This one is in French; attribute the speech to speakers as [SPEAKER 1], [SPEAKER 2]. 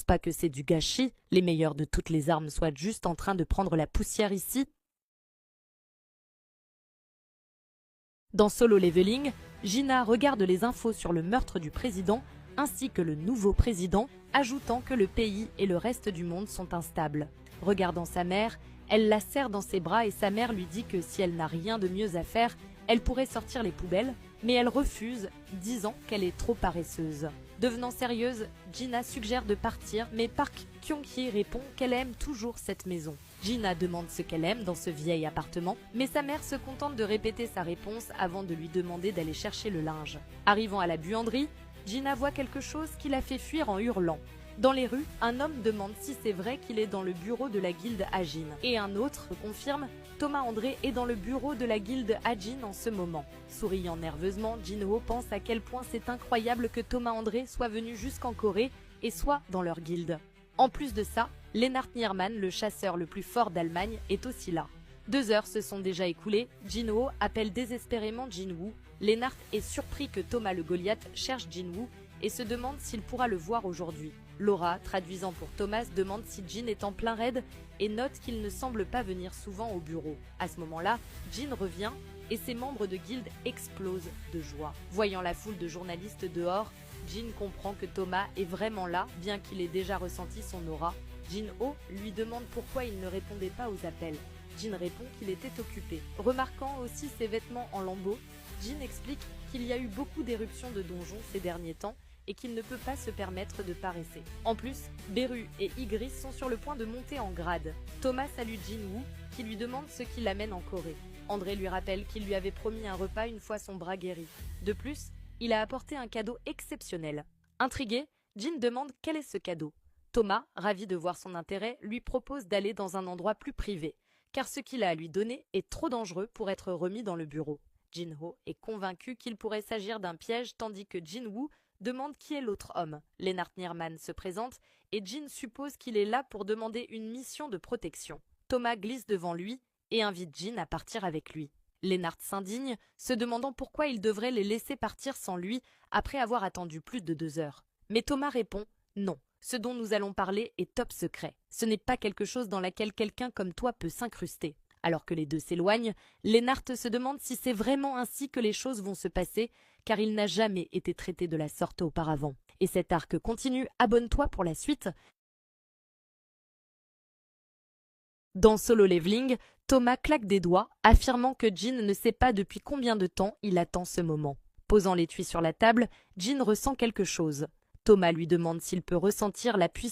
[SPEAKER 1] penses pas que c'est du gâchis? Les meilleurs de toutes les armes soient juste en train de prendre la poussière ici? Dans Solo Leveling, Gina regarde les infos sur le meurtre du président ainsi que le nouveau président, ajoutant que le pays et le reste du monde sont instables. Regardant sa mère, elle la serre dans ses bras et sa mère lui dit que si elle n'a rien de mieux à faire, elle pourrait sortir les poubelles, mais elle refuse, disant qu'elle est trop paresseuse. Devenant sérieuse, Gina suggère de partir, mais Park Kyung-hee répond qu'elle aime toujours cette maison. Gina demande ce qu'elle aime dans ce vieil appartement, mais sa mère se contente de répéter sa réponse avant de lui demander d'aller chercher le linge. Arrivant à la buanderie, Gina voit quelque chose qui la fait fuir en hurlant. Dans les rues, un homme demande si c'est vrai qu'il est dans le bureau de la guilde Ajin. Et un autre confirme, Thomas André est dans le bureau de la guilde Ajin en ce moment. Souriant nerveusement, Jin-ho pense à quel point c'est incroyable que Thomas André soit venu jusqu'en Corée et soit dans leur guilde. En plus de ça, Lennart Nierman, le chasseur le plus fort d'Allemagne, est aussi là. 2 heures se sont déjà écoulées, Jin-ho appelle désespérément Jin-woo. Lennart est surpris que Thomas le Goliath cherche Jin-woo et se demande s'il pourra le voir aujourd'hui. Laura, traduisant pour Thomas, demande si Jin est en plein raid et note qu'il ne semble pas venir souvent au bureau. À ce moment-là, Jin revient et ses membres de guilde explosent de joie. Voyant la foule de journalistes dehors, Jin comprend que Thomas est vraiment là, bien qu'il ait déjà ressenti son aura. Jin-ho lui demande pourquoi il ne répondait pas aux appels. Jin répond qu'il était occupé. Remarquant aussi ses vêtements en lambeaux, Jin explique qu'il y a eu beaucoup d'éruptions de donjons ces derniers temps et qu'il ne peut pas se permettre de paresser. En plus, Beru et Ygritte sont sur le point de monter en grade. Thomas salue Jin-woo, qui lui demande ce qui l'amène en Corée. André lui rappelle qu'il lui avait promis un repas une fois son bras guéri. De plus, il a apporté un cadeau exceptionnel. Intrigué, Jin demande quel est ce cadeau. Thomas, ravi de voir son intérêt, lui propose d'aller dans un endroit plus privé, car ce qu'il a à lui donner est trop dangereux pour être remis dans le bureau. Jin-ho est convaincu qu'il pourrait s'agir d'un piège, tandis que Jin-woo demande qui est l'autre homme. Lennart Nierman se présente et Jin suppose qu'il est là pour demander une mission de protection. Thomas glisse devant lui et invite Jin à partir avec lui. Lennart s'indigne, se demandant pourquoi il devrait les laisser partir sans lui après avoir attendu plus de 2 heures. Mais Thomas répond « Non, ce dont nous allons parler est top secret. Ce n'est pas quelque chose dans laquelle quelqu'un comme toi peut s'incruster. » Alors que les deux s'éloignent, Lennart se demande si c'est vraiment ainsi que les choses vont se passer, car il n'a jamais été traité de la sorte auparavant. Et cet arc continue, abonne-toi pour la suite. Dans Solo Leveling, Thomas claque des doigts, affirmant que Jin ne sait pas depuis combien de temps il attend ce moment. Posant l'étui sur la table, Jin ressent quelque chose. Thomas lui demande s'il peut ressentir la puissance